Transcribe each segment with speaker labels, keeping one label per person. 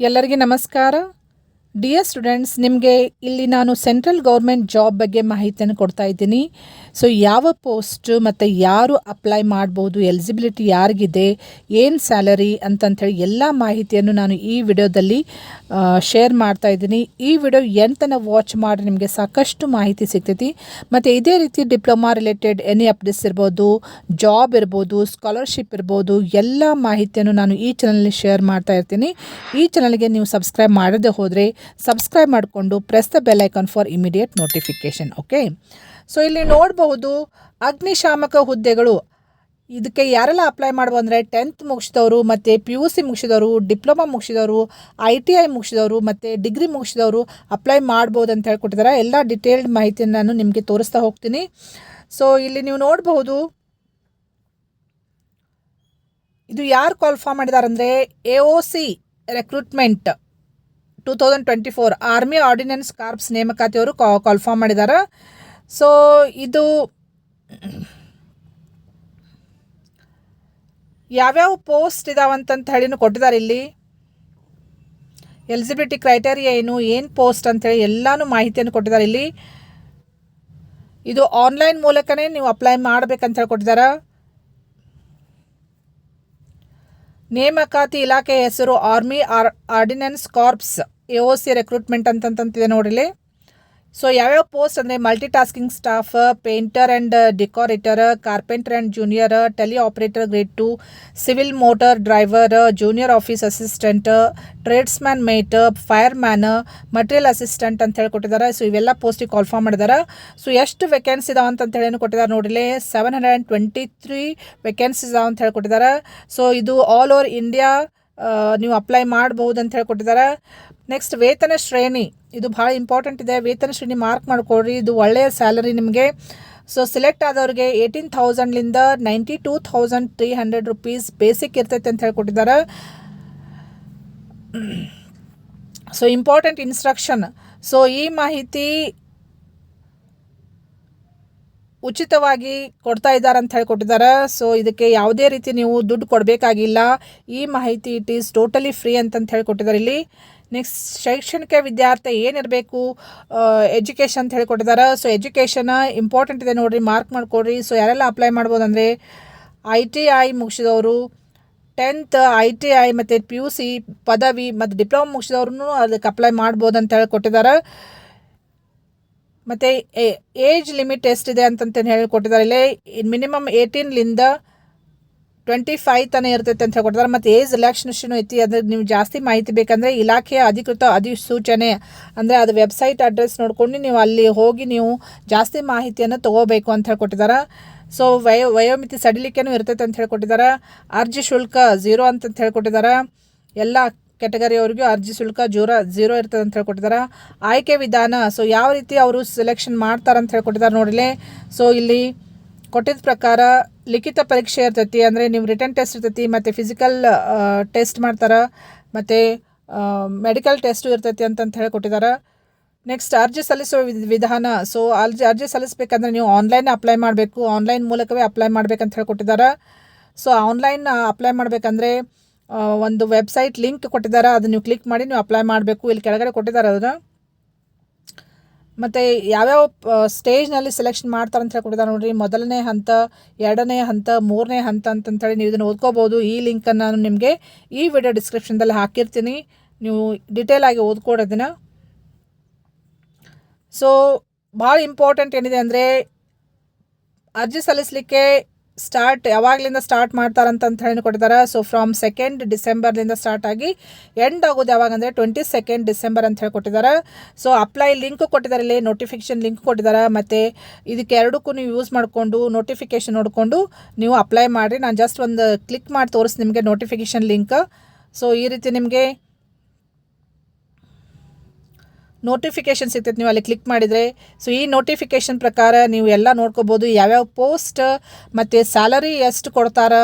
Speaker 1: ಎಲ್ಲರಿಗೆ ನಮಸ್ಕಾರ. Dear students, ನಿಮಗೆ ಇಲ್ಲಿ ನಾನು ಸೆಂಟ್ರಲ್ ಗೌರ್ಮೆಂಟ್ ಜಾಬ್ ಬಗ್ಗೆ ಮಾಹಿತಿಯನ್ನು ಕೊಡ್ತಾ ಇದ್ದೀನಿ. ಸೊ ಯಾವ ಪೋಸ್ಟ್ ಮತ್ತು ಯಾರು ಅಪ್ಲೈ ಮಾಡ್ಬೋದು, ಎಲಿಜಿಬಿಲಿಟಿ ಯಾರಿಗಿದೆ, ಏನು ಸ್ಯಾಲರಿ ಅಂತಂಥೇಳಿ ಎಲ್ಲ ಮಾಹಿತಿಯನ್ನು ನಾನು ಈ ವಿಡಿಯೋದಲ್ಲಿ ಶೇರ್ ಮಾಡ್ತಾ ಇದ್ದೀನಿ. ಈ ವಿಡಿಯೋ ಎಂತನ ವಾಚ್ ಮಾಡಿ ನಿಮಗೆ ಸಾಕಷ್ಟು ಮಾಹಿತಿ ಸಿಗ್ತೈತಿ. ಮತ್ತು ಇದೇ ರೀತಿ ಡಿಪ್ಲೊಮಾ ರಿಲೇಟೆಡ್ ಎನಿ ಅಪ್ಡೇಟ್ಸ್ ಇರ್ಬೋದು, ಜಾಬ್ ಇರ್ಬೋದು, ಸ್ಕಾಲರ್ಶಿಪ್ ಇರ್ಬೋದು, ಎಲ್ಲ ಮಾಹಿತಿಯನ್ನು ನಾನು ಈ ಚಾನಲಲ್ಲಿ ಶೇರ್ ಮಾಡ್ತಾ ಇರ್ತೀನಿ. ಈ ಚಾನಲ್ಗೆ ನೀವು ಸಬ್ಸ್ಕ್ರೈಬ್ ಮಾಡದೇ ಹೋದರೆ ಸಬ್ಸ್ಕ್ರೈಬ್ ಮಾಡಿಕೊಂಡು press the bell icon for immediate notification. Okay, so ಇಲ್ಲಿ ನೋಡಬಹುದು ಅಗ್ನಿಶಾಮಕ ಹುದ್ದೆಗಳು. ಇದಕ್ಕೆ ಯಾರೆಲ್ಲ ಅಪ್ಲೈ ಮಾಡ್ಬೋದು ಅಂದರೆ 10th ಮುಗಿಸಿದವರು ಮತ್ತು PUC ಮುಗಿಸಿದವರು, ಡಿಪ್ಲೊಮಾ ಮುಗಿಸಿದವರು, ITI ಮುಗಿಸಿದವರು ಮತ್ತು ಡಿಗ್ರಿ ಮುಗಿಸಿದವರು ಅಪ್ಲೈ ಮಾಡ್ಬೋದು ಅಂತ ಹೇಳ್ಕೊಟ್ಟಿದ್ದಾರೆ. ಎಲ್ಲ ಡಿಟೇಲ್ಡ್ ಮಾಹಿತಿಯನ್ನು ನಾನು ನಿಮಗೆ ತೋರಿಸ್ತಾ ಹೋಗ್ತೀನಿ. ಸೊ ಇಲ್ಲಿ ನೀವು ನೋಡಬಹುದು ಇದು ಯಾರು ಕಾಲ್ ಫಾರ್ಮ್ ಮಾಡಿದ್ದಾರೆ ಅಂದರೆ AOC recruitment 2024 army ordnance corps ನೇಮಕಾತಿಯವರು ಕಾಲ್ ಫಾರ್ಮ್ ಮಾಡಿದ್ದಾರೆ. ಸೊ ಇದು ಯಾವ್ಯಾವ ಪೋಸ್ಟ್ ಇದಾವಂತಂತ ಹೇಳಿನೂ ಕೊಟ್ಟಿದ್ದಾರೆ. ಇಲ್ಲಿ ಎಲಿಜಿಬಿಲಿಟಿ ಕ್ರೈಟೇರಿಯಾ ಏನು ಪೋಸ್ಟ್ ಅಂತೇಳಿ ಎಲ್ಲನೂ ಮಾಹಿತಿಯನ್ನು ಕೊಟ್ಟಿದ್ದಾರೆ. ಇಲ್ಲಿ ಇದು ಆನ್ಲೈನ್ ಮೂಲಕನೇ ನೀವು ಅಪ್ಲೈ ಮಾಡಬೇಕಂತ ಹೇಳಿ ಕೊಟ್ಟಿದ್ದಾರೆ. ನೇಮಕಾತಿ ಇಲಾಖೆ ಹೆಸರು army ordnance corps AOC recruitment ಅಂತಂತಿದೆ ನೋಡಿಲಿ. ಸೊ ಯಾವ್ಯಾವ ಪೋಸ್ಟ್ ಅಂದರೆ multi tasking staff, painter and decorator, carpenter and junior, tele operator grade 2, civil motor driver, junior office assistant, tradesman mate, fireman, material assistant ಅಂತ ಹೇಳಿ ಕೊಟ್ಟಿದ್ದಾರೆ. So ಇವೆಲ್ಲ ಪೋಸ್ಟಿಗೆ call form ಮಾಡಿದ್ದಾರೆ. ಸೊ ಎಷ್ಟು ವೇಕೆನ್ಸಿ ಇದಾವೆ ಅಂತಂತ ಹೇಳಿ ಕೊಟ್ಟಿದ್ದಾರೆ ನೋಡಿಲಿ. 723 ವೇಕೆನ್ಸೀಸ್ ಇದಾವೆ ಅಂತ ಹೇಳಿ ಕೊಟ್ಟಿದ್ದಾರೆ. ಸೊ ಇದು ಆಲ್ ಓವರ್ ಇಂಡಿಯಾ ನೀವು ಅಪ್ಲೈ ಮಾಡಬಹುದು ಅಂತ ಹೇಳಿ ಕೊಟ್ಟಿದ್ದಾರೆ. ನೆಕ್ಸ್ಟ್ ವೇತನ ಶ್ರೇಣಿ, ಇದು ಭಾಳ ಇಂಪಾರ್ಟೆಂಟ್ ಇದೆ. ವೇತನ ಶ್ರೇಣಿ ಮಾರ್ಕ್ ಮಾಡ್ಕೊಡ್ರಿ, ಇದು ಒಳ್ಳೆಯ ಸ್ಯಾಲರಿ ನಿಮಗೆ. ಸೊ ಸೆಲೆಕ್ಟ್ ಆದವ್ರಿಗೆ 18,000ಲಿಂದ 92,300 ರೂಪೀಸ್ ಬೇಸಿಕ್ ಇರ್ತೈತೆ ಅಂತ ಹೇಳ್ಕೊಟ್ಟಿದ್ದಾರೆ. ಸೊ ಇಂಪಾರ್ಟೆಂಟ್ ಇನ್ಸ್ಟ್ರಕ್ಷನ್, ಸೊ ಈ ಮಾಹಿತಿ ಉಚಿತವಾಗಿ ಕೊಡ್ತಾ ಇದ್ದಾರೆ ಅಂತ ಹೇಳ್ಕೊಟ್ಟಿದ್ದಾರೆ. ಸೊ ಇದಕ್ಕೆ ಯಾವುದೇ ರೀತಿ ನೀವು ದುಡ್ಡು ಕೊಡಬೇಕಾಗಿಲ್ಲ. ಈ ಮಾಹಿತಿ ಇಟ್ ಈಸ್ ಟೋಟಲಿ ಫ್ರೀ ಅಂತಂತ ಹೇಳ್ಕೊಟ್ಟಿದ್ದಾರೆ ಇಲ್ಲಿ. ನೆಕ್ಸ್ಟ್ ಶೈಕ್ಷಣಿಕ ವಿದ್ಯಾರ್ಥಿ ಏನಿರಬೇಕು, ಎಜುಕೇಷನ್ ಅಂತ ಹೇಳ್ಕೊಟ್ಟಿದ್ದಾರೆ. ಸೊ ಎಜುಕೇಷನ್ ಇಂಪಾರ್ಟೆಂಟ್ ಇದೆ ನೋಡಿರಿ, ಮಾರ್ಕ್ ಮಾಡ್ಕೊಡ್ರಿ. ಸೊ ಯಾರೆಲ್ಲ ಅಪ್ಲೈ ಮಾಡ್ಬೋದು ಅಂದರೆ ITI ಮುಗಿಸಿದವರು, 10th ITI ಮತ್ತು PUC ಪದವಿ ಮತ್ತು ಡಿಪ್ಲೊಮಾ ಮುಗಿಸಿದವ್ರೂ ಅದಕ್ಕೆ ಅಪ್ಲೈ ಮಾಡ್ಬೋದು ಅಂತ ಹೇಳಿ ಕೊಟ್ಟಿದ್ದಾರೆ. ಮತ್ತು ಏಜ್ ಲಿಮಿಟ್ ಎಷ್ಟಿದೆ ಅಂತಂತ ಹೇಳಿಕೊಟ್ಟಿದ್ದಾರೆ. ಇಲ್ಲಿ ಮಿನಿಮಮ್ 18ಲಿಂದ 25 ತನಕ ಇರ್ತೈತೆ ಅಂತ ಹೇಳ್ಕೊಟ್ಟಿದ್ದಾರೆ. ಮತ್ತು ಏಜ್ ರಿಲ್ಯಾಕ್ಸೇಷನ್ ಐತಿ. ಅದ್ರ ನೀವು ಜಾಸ್ತಿ ಮಾಹಿತಿ ಬೇಕಂದರೆ ಇಲಾಖೆಯ ಅಧಿಕೃತ ಅಧಿಸೂಚನೆ ಅಂದರೆ ಅದು ವೆಬ್ಸೈಟ್ ಅಡ್ರೆಸ್ ನೋಡ್ಕೊಂಡು ನೀವು ಅಲ್ಲಿ ಹೋಗಿ ನೀವು ಜಾಸ್ತಿ ಮಾಹಿತಿಯನ್ನು ತೊಗೋಬೇಕು ಅಂತ ಹೇಳ್ಕೊಟ್ಟಿದ್ದಾರೆ. ಸೊ ವಯೋಮಿತಿ ಸಡಿಲಿಕೆನೂ ಇರ್ತೈತೆ ಅಂತ ಹೇಳ್ಕೊಟ್ಟಿದ್ದಾರೆ. ಅರ್ಜಿ ಶುಲ್ಕ 0 ಅಂತಂತ ಹೇಳ್ಕೊಟ್ಟಿದ್ದಾರೆ. ಎಲ್ಲ ಕ್ಯಾಟಗರಿಯವ್ರಿಗೂ ಅರ್ಜಿ ಶುಲ್ಕ 0 ಇರ್ತದೆ ಅಂತ ಹೇಳ್ಕೊಟ್ಟಿದ್ದಾರೆ. ಆಯ್ಕೆ ವಿಧಾನ, ಸೊ ಯಾವ ರೀತಿ ಅವರು ಸೆಲೆಕ್ಷನ್ ಮಾಡ್ತಾರೆ ಅಂತ ಹೇಳ್ಕೊಟ್ಟಿದ್ದಾರೆ ನೋಡಿಲಿ. ಸೊ ಇಲ್ಲಿ ಕೊಟ್ಟಿದ್ದ ಪ್ರಕಾರ ಲಿಖಿತ ಪರೀಕ್ಷೆ ಇರ್ತೈತಿ, ಅಂದರೆ ನೀವು ರಿಟರ್ನ್ ಟೆಸ್ಟ್ ಇರ್ತೈತಿ, ಮತ್ತು ಫಿಸಿಕಲ್ ಟೆಸ್ಟ್ ಮಾಡ್ತಾರೆ, ಮತ್ತು ಮೆಡಿಕಲ್ ಟೆಸ್ಟು ಇರ್ತೈತಿ ಅಂತಂತ ಹೇಳ್ಕೊಟ್ಟಿದ್ದಾರೆ. ನೆಕ್ಸ್ಟ್ ಅರ್ಜಿ ಸಲ್ಲಿಸುವ ವಿಧಾನ, ಸೊ ಅರ್ಜಿ ಸಲ್ಲಿಸಬೇಕಂದ್ರೆ ನೀವು ಆನ್ಲೈನ್ ಅಪ್ಲೈ ಮಾಡಬೇಕು, ಆನ್ಲೈನ್ ಮೂಲಕವೇ ಅಪ್ಲೈ ಮಾಡಬೇಕಂತ ಹೇಳ್ಕೊಟ್ಟಿದ್ದಾರೆ. ಸೊ ಆನ್ಲೈನ್ ಅಪ್ಲೈ ಮಾಡಬೇಕಂದ್ರೆ ಒಂದು ವೆಬ್ಸೈಟ್ ಲಿಂಕ್ ಕೊಟ್ಟಿದ್ದಾರೆ, ಅದನ್ನು ನೀವು ಕ್ಲಿಕ್ ಮಾಡಿ ನೀವು ಅಪ್ಲೈ ಮಾಡಬೇಕು. ಇಲ್ಲಿ ಕೆಳಗಡೆ ಕೊಟ್ಟಿದ್ದಾರೆ ಅದನ್ನು. ಮತ್ತು ಯಾವ್ಯಾವ ಸ್ಟೇಜ್ನಲ್ಲಿ ಸೆಲೆಕ್ಷನ್ ಮಾಡ್ತಾರೆ ಅಂತ ಹೇಳ್ಕೊಟ್ಟಿದ್ದಾರೆ ನೋಡಿರಿ. ಮೊದಲನೇ ಹಂತ, 2ನೇ ಹಂತ, 3ನೇ ಹಂತ ಅಂತಂತೇಳಿ ನೀವು ಇದನ್ನು ಓದ್ಕೋಬೋದು. ಈ ಲಿಂಕನ್ನು ನಾನು ನಿಮಗೆ ಈ ವಿಡಿಯೋ ಡಿಸ್ಕ್ರಿಪ್ಷನ್ದಲ್ಲಿ ಹಾಕಿರ್ತೀನಿ, ನೀವು ಡೀಟೇಲ್ ಆಗಿ ಓದ್ಕೊಡೋದನ್ನು. ಸೊ ಭಾಳ ಇಂಪಾರ್ಟೆಂಟ್ ಏನಿದೆ ಅಂದರೆ ಅರ್ಜಿ ಸಲ್ಲಿಸಲಿಕ್ಕೆ ಯಾವಾಗಲಿಂದ ಸ್ಟಾರ್ಟ್ ಮಾಡ್ತಾರಂತ ಹೇಳಿ ಕೊಟ್ಟಿದ್ದಾರೆ. ಸೊ ಫ್ರಮ್ 2nd ಡಿಸೆಂಬರ್ಲಿಂದ ಸ್ಟಾರ್ಟ್ ಆಗಿ ಎಂಡ್ ಆಗೋದು ಯಾವಾಗ ಅಂದರೆ 22nd ಡಿಸೆಂಬರ್ ಅಂತ ಹೇಳಿ ಕೊಟ್ಟಿದ್ದಾರೆ. ಸೊ ಅಪ್ಲೈ ಲಿಂಕ್ ಕೊಟ್ಟಿದ್ದಾರೆ, ಇಲ್ಲಿ ನೋಟಿಫಿಕೇಷನ್ ಲಿಂಕ್ ಕೊಟ್ಟಿದ್ದಾರೆ. ಮತ್ತು ಇದಕ್ಕೆ ಎರಡಕ್ಕೂ ನೀವು ಯೂಸ್ ಮಾಡಿಕೊಂಡು ನೋಟಿಫಿಕೇಷನ್ ನೋಡಿಕೊಂಡು ನೀವು ಅಪ್ಲೈ ಮಾಡಿ. ನಾನು ಜಸ್ಟ್ ಒಂದು ಕ್ಲಿಕ್ ಮಾಡಿ ತೋರಿಸಿ ನಿಮಗೆ ನೋಟಿಫಿಕೇಷನ್ ಲಿಂಕ್. ಸೊ ಈ ರೀತಿ ನಿಮಗೆ ನೋಟಿಫಿಕೇಷನ್ ಸಿಗ್ತೈತೆ ನೀವು ಅಲ್ಲಿ ಕ್ಲಿಕ್ ಮಾಡಿದರೆ. ಸೊ ಈ ನೋಟಿಫಿಕೇಷನ್ ಪ್ರಕಾರ ನೀವು ಎಲ್ಲ ನೋಡ್ಕೋಬೋದು, ಯಾವ್ಯಾವ ಪೋಸ್ಟ್ ಮತ್ತು ಸ್ಯಾಲರಿ ಎಷ್ಟು ಕೊಡ್ತಾರೆ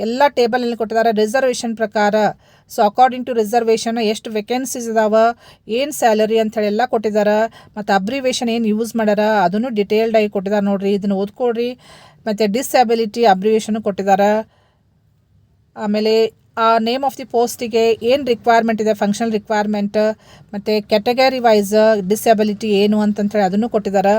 Speaker 1: ಎಲ್ಲ ಟೇಬಲಲ್ಲಿ ಕೊಟ್ಟಿದ್ದಾರೆ. ರಿಸರ್ವೇಷನ್ ಪ್ರಕಾರ, ಸೊ ಅಕಾರ್ಡಿಂಗ್ ಟು ರಿಸರ್ವೇಷನ್ ಎಷ್ಟು ವೇಕೆನ್ಸೀಸ್ ಇದಾವೆ, ಏನು ಸ್ಯಾಲರಿ ಅಂಥೇಳಿ ಎಲ್ಲ ಕೊಟ್ಟಿದ್ದಾರೆ. ಮತ್ತು ಅಬ್ರಿವೇಷನ್ ಏನು ಯೂಸ್ ಮಾಡ್ಯಾರ ಅದನ್ನು ಡಿಟೇಲ್ಡಾಗಿ ಕೊಟ್ಟಿದ್ದಾರೆ ನೋಡಿರಿ, ಇದನ್ನು ಓದ್ಕೊಡ್ರಿ. ಮತ್ತು ಡಿಸ್ಎಬಿಲಿಟಿ ಅಬ್ರಿವೇಷನು ಕೊಟ್ಟಿದ್ದಾರೆ. ಆಮೇಲೆ ಆ ನೇಮ್ ಆಫ್ ದಿ ಪೋಸ್ಟಿಗೆ ಏನು ರಿಕ್ವೈರ್ಮೆಂಟ್ ಇದೆ, ಫಂಕ್ಷನಲ್ ರಿಕ್ವೈರ್ಮೆಂಟ್, ಮತ್ತು ಕ್ಯಾಟಗರಿ ವೈಸ್ ಡಿಸೆಬಿಲಿಟಿ ಏನು ಅಂತಂತೇಳಿ ಅದನ್ನು ಕೊಟ್ಟಿದ್ದಾರೆ.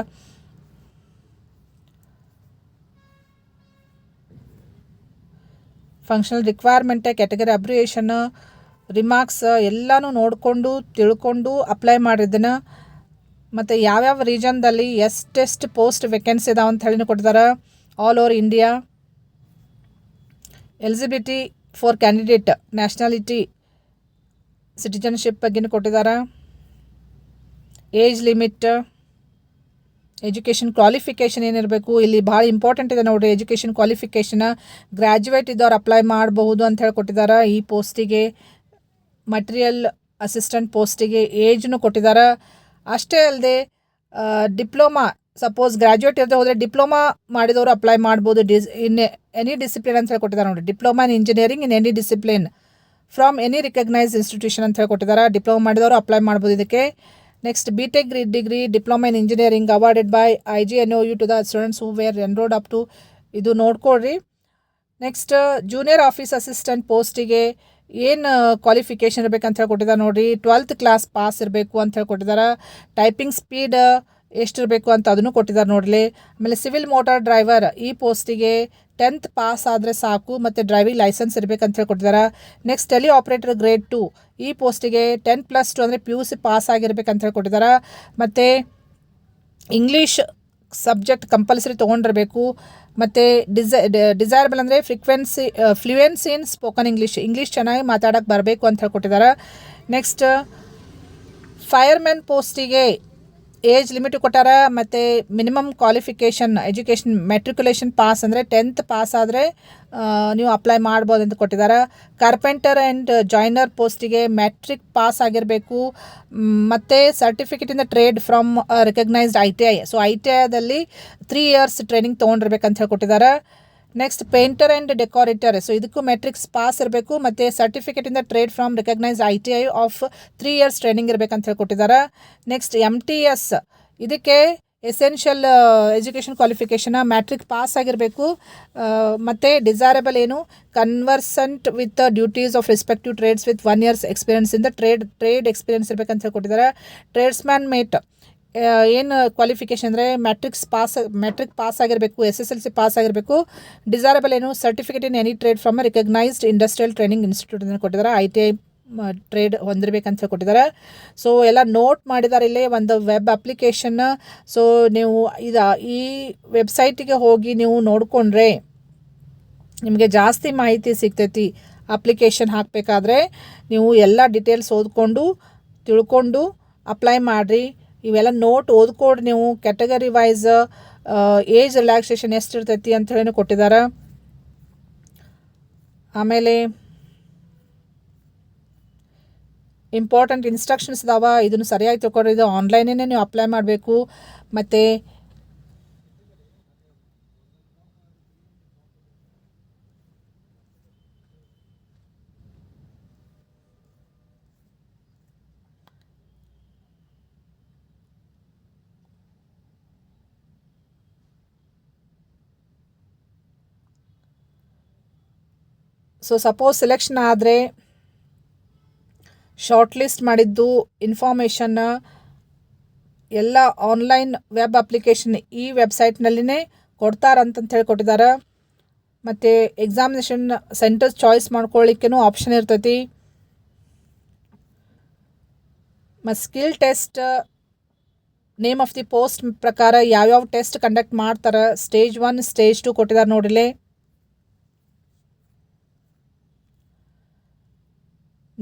Speaker 1: ಫಂಕ್ಷನಲ್ ರಿಕ್ವೈರ್ಮೆಂಟ್, ಕ್ಯಾಟಗರಿ ಅಬ್ರಿಯೇಷನ್, ರಿಮಾರ್ಕ್ಸ್ ಎಲ್ಲನೂ ನೋಡಿಕೊಂಡು ತಿಳ್ಕೊಂಡು ಅಪ್ಲೈ ಮಾಡಿದ್ದನ್ನು, ಮತ್ತು ಯಾವ್ಯಾವ ರೀಜನ್ದಲ್ಲಿ ಎಷ್ಟೆಷ್ಟು ಪೋಸ್ಟ್ ವೇಕೆನ್ಸಿ ಇದಾವೆ ಅಂತ ಹೇಳಿನೂ ಕೊಟ್ಟಿದ್ದಾರೆ. All over India. Eligibility for candidate, nationality, citizenship ಬಗ್ಗೆನೂ ಕೊಟ್ಟಿದ್ದಾರೆ. ಏಜ್ ಲಿಮಿಟ್, ಎಜುಕೇಷನ್ ಕ್ವಾಲಿಫಿಕೇಷನ್ ಏನಿರಬೇಕು, ಇಲ್ಲಿ ಭಾಳ ಇಂಪಾರ್ಟೆಂಟ್ ಇದೆ ನೋಡಿರಿ. ಎಜುಕೇಷನ್ ಕ್ವಾಲಿಫಿಕೇಷನ್ ಗ್ರ್ಯಾಜುಯೇಟ್ ಇದ್ದವ್ರು ಅಪ್ಲೈ ಮಾಡಬಹುದು ಅಂತ ಹೇಳಿ ಕೊಟ್ಟಿದ್ದಾರೆ ಈ ಪೋಸ್ಟಿಗೆ. ಮಟೀರಿಯಲ್ ಅಸಿಸ್ಟೆಂಟ್ ಪೋಸ್ಟಿಗೆ ಏಜ್ನು ಕೊಟ್ಟಿದ್ದಾರೆ. ಅಷ್ಟೇ ಅಲ್ಲದೆ ಡಿಪ್ಲೊಮಾ, ಸಪೋಸ್ ಗ್ರ್ಯಾಜುಯೇಟ್ ಇರದೆ ಹೋದರೆ ಡಿಪ್ಲೊಮಾ ಮಾಡಿದವರು ಅಪ್ಲೈ ಮಾಡ್ಬೋದು. ಇನ್ ಎನಿ ಡಿಸಿಪ್ಲಿನ್ ಅಂತ ಹೇಳಿ ಕೊಟ್ಟಿದ್ದಾರೆ ನೋಡಿ. Diploma in engineering in any discipline from any recognised institution ಅಂತ ಹೇಳಿ ಕೊಟ್ಟಿದ್ದಾರೆ. ಡಿಪ್ಲೊಮಾ ಮಾಡಿದವರು ಅಪ್ಲೈ ಮಾಡ್ಬೋದು ಇದಕ್ಕೆ. Next BTech degree, diploma in engineering awarded by IGNOU to the students who were enrolled up to, ಇದು ನೋಡ್ಕೊಳ್ರಿ. ನೆಕ್ಸ್ಟ್ ಜೂನಿಯರ್ ಆಫೀಸ್ ಅಸಿಸ್ಟೆಂಟ್ ಪೋಸ್ಟಿಗೆ ಏನು ಕ್ವಾಲಿಫಿಕೇಷನ್ ಇರಬೇಕಂತ ಹೇಳಿ ಕೊಟ್ಟಿದ್ದಾರೆ ನೋಡಿರಿ. 12th ಕ್ಲಾಸ್ ಪಾಸ್ ಇರಬೇಕು ಅಂತ ಹೇಳಿ ಕೊಟ್ಟಿದ್ದಾರೆ. ಟೈಪಿಂಗ್ ಸ್ಪೀಡ್ ಎಷ್ಟಿರಬೇಕು ಅಂತ ಅದನ್ನು ಕೊಟ್ಟಿದ್ದಾರೆ ನೋಡಲಿ. ಆಮೇಲೆ ಸಿವಿಲ್ ಮೋಟಾರ್ ಡ್ರೈವರ್ ಈ ಪೋಸ್ಟಿಗೆ 10th ಪಾಸ್ ಆದರೆ ಸಾಕು, ಮತ್ತು ಡ್ರೈವಿಂಗ್ ಲೈಸೆನ್ಸ್ ಇರಬೇಕಂತ ಹೇಳಿ ಕೊಟ್ಟಿದ್ದಾರೆ. ನೆಕ್ಸ್ಟ್ ಟೆಲಿ ಆಪ್ರೇಟರ್ ಗ್ರೇಡ್ 2 ಈ ಪೋಸ್ಟಿಗೆ 10+2 ಅಂದರೆ PUC ಪಾಸ್ ಆಗಿರ್ಬೇಕಂತ ಹೇಳಿ ಕೊಟ್ಟಿದ್ದಾರೆ. ಮತ್ತು ಇಂಗ್ಲೀಷ್ ಸಬ್ಜೆಕ್ಟ್ ಕಂಪಲ್ಸರಿ ತೊಗೊಂಡಿರಬೇಕು. ಮತ್ತು ಡಿಸೈರಬಲ್ ಅಂದರೆ ಫ್ಲೂಯೆನ್ಸಿ ಇನ್ ಸ್ಪೋಕನ್ ಇಂಗ್ಲೀಷ್ ಚೆನ್ನಾಗಿ ಮಾತಾಡೋಕ್ಕೆ ಬರಬೇಕು ಅಂತ ಹೇಳಿ ಕೊಟ್ಟಿದ್ದಾರೆ. ನೆಕ್ಸ್ಟ್ ಫೈರ್ಮ್ಯಾನ್ ಪೋಸ್ಟಿಗೆ ಏಜ್ ಲಿಮಿಟ್ ಕೊಟ್ಟಾರ. ಮತ್ತು minimum qualification education matriculation pass ಅಂದರೆ 10th ಪಾಸ್ ಆದರೆ ನೀವು ಅಪ್ಲೈ ಮಾಡ್ಬೋದು ಅಂತ ಕೊಟ್ಟಿದ್ದಾರೆ. ಕಾರ್ಪೆಂಟರ್ ಆ್ಯಂಡ್ ಜಾಯ್ನರ್ ಪೋಸ್ಟಿಗೆ ಮ್ಯಾಟ್ರಿಕ್ ಪಾಸ್ ಆಗಿರಬೇಕು, ಮತ್ತು certificate in the trade from recognised ITI. So ITIದಲ್ಲಿ 3 years ಟ್ರೈನಿಂಗ್ ತೊಗೊಂಡಿರ್ಬೇಕಂತ ಹೇಳಿ ಕೊಟ್ಟಿದ್ದಾರೆ. Next painter and decorator, so ಇದಕ್ಕೂ ಮೆಟ್ರಿಕ್ಸ್ ಪಾಸ್ ಇರಬೇಕು, ಮತ್ತು certificate in the trade from recognised ITI of 3 years training ಇರಬೇಕಂತ ಹೇಳಿ ಕೊಟ್ಟಿದ್ದಾರೆ. ನೆಕ್ಸ್ಟ್ MTS ಇದಕ್ಕೆ essential education qualification matric pass ಆಗಿರಬೇಕು, ಮತ್ತು ಡಿಸೈರಬಲ್ ಏನು conversant with duties of respective trades with 1 years experience in the trade experience ಇರಬೇಕಂತ ಹೇಳಿ ಕೊಟ್ಟಿದ್ದಾರೆ. ಟ್ರೇಡ್ಸ್ಮ್ಯಾನ್ ಮೇಟ್ ಏನು ಕ್ವಾಲಿಫಿಕೇಷನ್ ಅಂದರೆ ಮ್ಯಾಟ್ರಿಕ್ ಪಾಸ್ ಆಗಿರಬೇಕು, SSLC ಪಾಸ್ ಆಗಿರಬೇಕು. ಡಿಸೈರಬಲ್ ಏನು certificate in any trade from recognised industrial training institute ಅಂತ ಕೊಟ್ಟಿದ್ದಾರೆ. ITI ಟ್ರೇಡ್ ಹೊಂದಿರಬೇಕಂತ ಹೇಳಿ ಕೊಟ್ಟಿದ್ದಾರೆ. ಸೊ ಎಲ್ಲ ನೋಟ್ ಮಾಡಿದ್ದಾರೆ ಇಲ್ಲೇ ಒಂದು ವೆಬ್ ಅಪ್ಲಿಕೇಶನ್. ಸೊ ನೀವು ಈ ವೆಬ್ಸೈಟಿಗೆ ಹೋಗಿ ನೀವು ನೋಡಿಕೊಂಡ್ರೆ ನಿಮಗೆ ಜಾಸ್ತಿ ಮಾಹಿತಿ ಸಿಗ್ತೈತಿ. ಅಪ್ಲಿಕೇಶನ್ ಹಾಕಬೇಕಾದ್ರೆ ನೀವು ಎಲ್ಲ ಡೀಟೇಲ್ಸ್ ಓದ್ಕೊಂಡು ತಿಳ್ಕೊಂಡು ಅಪ್ಲೈ ಮಾಡಿರಿ. ಇವೆಲ್ಲ ನೋಟ್ ಓದ್ಕೊಂಡು ನೀವು ಕ್ಯಾಟಗರಿ ವೈಸ್ ಏಜ್ ರಿಲ್ಯಾಕ್ಸೇಷನ್ ಎಷ್ಟಿರ್ತೈತಿ ಅಂತ ಹೇಳಿ ಕೊಟ್ಟಿದ್ದಾರೆ. ಆಮೇಲೆ ಇಂಪಾರ್ಟೆಂಟ್ ಇನ್ಸ್ಟ್ರಕ್ಷನ್ಸ್ ಇದಾವೆ, ಇದನ್ನು ಸರಿಯಾಗಿ ತಿಳ್ಕೊಡ್ರಿ. ಇದು ಆನ್ಲೈನೇ ನೀವು ಅಪ್ಲೈ ಮಾಡಬೇಕು. ಮತ್ತು ಸೊ ಸಪೋಸ್ ಸೆಲೆಕ್ಷನ್ ಆದರೆ ಶಾರ್ಟ್ ಲಿಸ್ಟ್ ಮಾಡಿದ್ದು ಇನ್ಫಾರ್ಮೇಷನ್ ಎಲ್ಲ ಆನ್ಲೈನ್ ವೆಬ್ ಅಪ್ಲಿಕೇಶನ್ ಈ ವೆಬ್ಸೈಟ್ನಲ್ಲಿನೇ ಕೊಡ್ತಾರಂತಂತ ಹೇಳಿ ಕೊಟ್ಟಿದ್ದಾರೆ. ಮತ್ತು ಎಕ್ಸಾಮಿನೇಷನ್ ಸೆಂಟರ್ಸ್ ಚಾಯ್ಸ್ ಮಾಡ್ಕೊಳ್ಳಿಕ್ಕೂ ಆಪ್ಷನ್ ಇರ್ತೈತಿ. ಮತ್ತು skill test name of the post ಪ್ರಕಾರ ಯಾವ್ಯಾವ ಟೆಸ್ಟ್ ಕಂಡಕ್ಟ್ ಮಾಡ್ತಾರೆ. ಸ್ಟೇಜ್ 1 ಸ್ಟೇಜ್ 2 ಕೊಟ್ಟಿದ್ದಾರೆ ನೋಡಿಲೆ.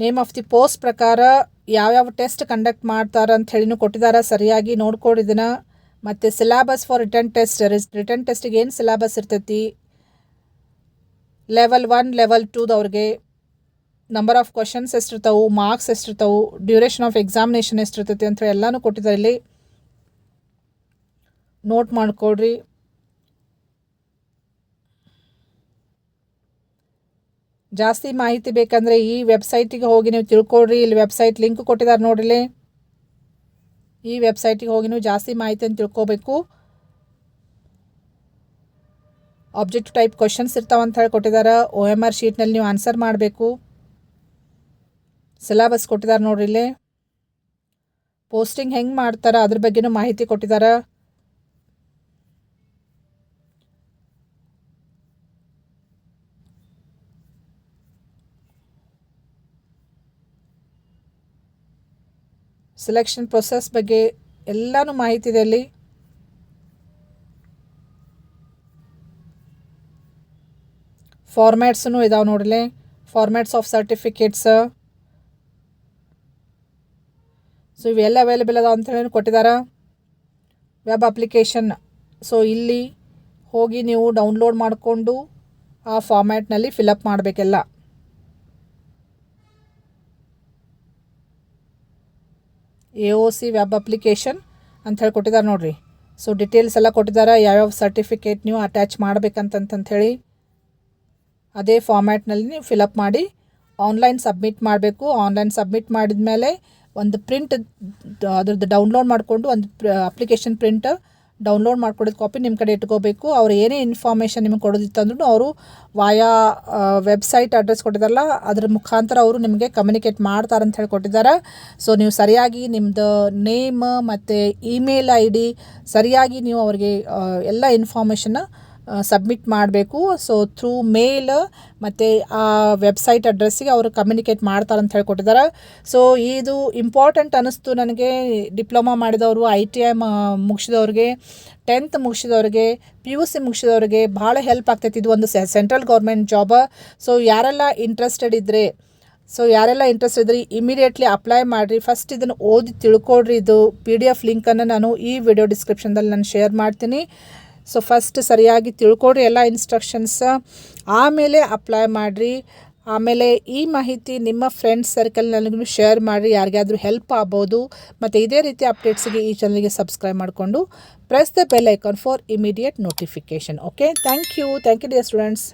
Speaker 1: ನೇಮ್ ಆಫ್ ದಿ ಪೋಸ್ಟ್ ಪ್ರಕಾರ ಯಾವ್ಯಾವ ಟೆಸ್ಟ್ ಕಂಡಕ್ಟ್ ಮಾಡ್ತಾರೆ ಅಂತ ಹೇಳಿನೂ ಕೊಟ್ಟಿದ್ದಾರೆ. ಸರಿಯಾಗಿ ನೋಡ್ಕೊಂಡಿದ್ದನ್ನು. ಮತ್ತು ಸಿಲೆಬಸ್ ಫಾರ್ ರಿಟರ್ನ್ ಟೆಸ್ಟಿಗೆ ಏನು ಸಿಲೆಬಸ್ ಇರ್ತೈತಿ, ಲೆವೆಲ್ 1 ಲೆವೆಲ್ 2ದವ್ರಿಗೆ ನಂಬರ್ ಆಫ್ ಕ್ವಶನ್ಸ್ ಎಷ್ಟಿರ್ತಾವೆ, ಮಾರ್ಕ್ಸ್ ಎಷ್ಟಿರ್ತಾವೆ, ಡ್ಯೂರೇಷನ್ ಆಫ್ ಎಕ್ಸಾಮಿನೇಷನ್ ಎಷ್ಟಿರ್ತೈತಿ ಅಂತ ಎಲ್ಲನೂ ಕೊಟ್ಟಿದ್ದಾರೆ. ಇಲ್ಲಿ ನೋಟ್ ಮಾಡ್ಕೊಳ್ರಿ. ಜಾಸ್ತಿ ಮಾಹಿತಿ ಬೇಕಂದರೆ ಈ ವೆಬ್ಸೈಟಿಗೆ ಹೋಗಿ ನೀವು ತಿಳ್ಕೊಳ್ರಿ. ಇಲ್ಲಿ ವೆಬ್ಸೈಟ್ ಲಿಂಕ್ ಕೊಟ್ಟಿದ್ದಾರೆ ನೋಡಿಲಿ. ಈ ವೆಬ್ಸೈಟಿಗೆ ಹೋಗಿ ನೀವು ಜಾಸ್ತಿ ಮಾಹಿತಿಯನ್ನು ತಿಳ್ಕೊಬೇಕು. ಆಬ್ಜೆಕ್ಟಿವ್ ಟೈಪ್ ಕ್ವಶನ್ಸ್ ಇರ್ತಾವೆ ಅಂತ ಹೇಳಿ ಕೊಟ್ಟಿದ್ದಾರೆ. OMR ಶೀಟ್ನಲ್ಲಿ ನೀವು ಆನ್ಸರ್ ಮಾಡಬೇಕು. ಸಿಲೆಬಸ್ ಕೊಟ್ಟಿದ್ದಾರೆ ನೋಡ್ರಿ ಇಲ್ಲಿ. ಪೋಸ್ಟಿಂಗ್ ಹೆಂಗೆ ಮಾಡ್ತಾರೆ ಅದ್ರ ಬಗ್ಗೆನೂ ಮಾಹಿತಿ ಕೊಟ್ಟಿದ್ದಾರೆ. ಸೆಲೆಕ್ಷನ್ ಪ್ರೊಸೆಸ್ ಬಗ್ಗೆ ಎಲ್ಲನೂ ಮಾಹಿತಿ ಇದೆ ಅಲ್ಲಿ. ಫಾರ್ಮ್ಯಾಟ್ಸೂ ಇದಾವೆ ನೋಡ್ರಿ. Formats of certificates. ಸೊ ಇವೆಲ್ಲ ಅವೈಲೇಬಲ್ ಅದಾವೆ ಅಂತ ಹೇಳಿ ಕೊಟ್ಟಿದ್ದಾರೆ. Web application. ಸೊ ಇಲ್ಲಿ ಹೋಗಿ ನೀವು ಡೌನ್ಲೋಡ್ ಮಾಡಿಕೊಂಡು ಆ ಫಾರ್ಮ್ಯಾಟ್ನಲ್ಲಿ ಫಿಲಪ್ ಮಾಡಬೇಕೆಲ್ಲ. AOC ವೆಬ್ ಅಪ್ಲಿಕೇಶನ್ ಅಂತ ಹೇಳಿ ಕೊಟ್ಟಿದ್ದಾರೆ ನೋಡ್ರಿ. ಸೊ ಡಿಟೇಲ್ಸ್ ಎಲ್ಲ ಕೊಟ್ಟಿದ್ದಾರೆ, ಯಾವ್ಯಾವ ಸರ್ಟಿಫಿಕೇಟ್ ನೀವು ಅಟ್ಯಾಚ್ ಮಾಡಬೇಕಂತಂಥೇಳಿ. ಅದೇ ಫಾರ್ಮ್ಯಾಟ್ನಲ್ಲಿ ನೀವು ಫಿಲಪ್ ಮಾಡಿ ಆನ್ಲೈನ್ ಸಬ್ಮಿಟ್ ಮಾಡಬೇಕು. ಆನ್ಲೈನ್ ಸಬ್ಮಿಟ್ ಮಾಡಿದ ಮೇಲೆ ಒಂದು ಪ್ರಿಂಟ್ ಅದ್ರದ್ದು ಡೌನ್ಲೋಡ್ ಮಾಡಿಕೊಂಡು ಒಂದು ಅಪ್ಲಿಕೇಶನ್ ಪ್ರಿಂಟ್ ಡೌನ್ಲೋಡ್ ಮಾಡ್ಕೊಡೋದು ಕಾಪಿ ನಿಮ್ಮ ಕಡೆ ಇಟ್ಕೋಬೇಕು. ಅವ್ರು ಏನೇ ಇನ್ಫಾರ್ಮೇಷನ್ ನಿಮಗೆ ಕೊಡೋದಿತ್ತಂದ್ರೂ ಅವರು ವಾಯಾ ವೆಬ್ಸೈಟ್ ಅಡ್ರೆಸ್ ಕೊಟ್ಟಿದ್ದಾರಲ್ಲ ಅದ್ರ ಮುಖಾಂತರ ಅವರು ನಿಮಗೆ ಕಮ್ಯುನಿಕೇಟ್ ಮಾಡ್ತಾರೆ ಅಂತ ಹೇಳಿ ಕೊಟ್ಟಿದ್ದಾರೆ. ಸೊ ನೀವು ಸರಿಯಾಗಿ ನಿಮ್ಮದು ನೇಮ್ ಮತ್ತು ಇಮೇಲ್ ID ಸರಿಯಾಗಿ ನೀವು ಅವ್ರಿಗೆ ಎಲ್ಲ ಇನ್ಫಾರ್ಮೇಷನ್ನ ಸಬ್ಮಿಟ್ ಮಾಡಬೇಕು. ಸೊ ಥ್ರೂ ಮೇಲ್ ಮತ್ತು ಆ ವೆಬ್ಸೈಟ್ ಅಡ್ರೆಸ್ಸಿಗೆ ಅವರು ಕಮ್ಯುನಿಕೇಟ್ ಮಾಡ್ತಾರೆ ಅಂತ ಹೇಳಿ ಕೊಟ್ಟಿದ್ದಾರೆ. ಸೊ ಇದು ಇಂಪಾರ್ಟೆಂಟ್ ಅನ್ನಿಸ್ತು ನನಗೆ. ಡಿಪ್ಲೊಮಾ ಮಾಡಿದವರು, ITI ಮುಗಿಸಿದವ್ರಿಗೆ, 10th ಮುಗಿಸಿದವ್ರಿಗೆ, PUC ಮುಗಿಸಿದವ್ರಿಗೆ ಭಾಳ ಹೆಲ್ಪ್ ಆಗ್ತೈತಿ. ಇದು ಒಂದು ಸೆಂಟ್ರಲ್ ಗೌರ್ಮೆಂಟ್ ಜಾಬ್. ಸೊ ಯಾರೆಲ್ಲ ಇಂಟ್ರೆಸ್ಟೆಡ್ ಇದ್ದರೆ ಇಮಿಡಿಯೇಟ್ಲಿ ಅಪ್ಲೈ ಮಾಡಿರಿ. ಫಸ್ಟ್ ಇದನ್ನು ಓದಿ ತಿಳ್ಕೊಳ್ರಿ. ಇದು PDF ಲಿಂಕನ್ನು ನಾನು ಈ ವಿಡಿಯೋ ಡಿಸ್ಕ್ರಿಪ್ಷನ್ದಲ್ಲಿ ನಾನು ಶೇರ್ ಮಾಡ್ತೀನಿ. ಸೊ ಫಸ್ಟ್ ಸರಿಯಾಗಿ ತಿಳ್ಕೊಳ್ರಿ ಎಲ್ಲ ಇನ್ಸ್ಟ್ರಕ್ಷನ್ಸ್, ಆಮೇಲೆ ಅಪ್ಲೈ ಮಾಡಿರಿ. ಆಮೇಲೆ ಈ ಮಾಹಿತಿ ನಿಮ್ಮ ಫ್ರೆಂಡ್ಸ್ ಸರ್ಕಲ್ ನನಗೂ ಶೇರ್ ಮಾಡಿರಿ, ಯಾರಿಗಾದರೂ ಹೆಲ್ಪ್ ಆಗ್ಬೋದು. ಮತ್ತು ಇದೇ ರೀತಿ ಅಪ್ಡೇಟ್ಸಿಗೆ ಈ ಚಾನಲ್ಗೆ ಸಬ್ಸ್ಕ್ರೈಬ್ ಮಾಡಿಕೊಂಡು press the bell icon for immediate notification. Okay, thank you dear students.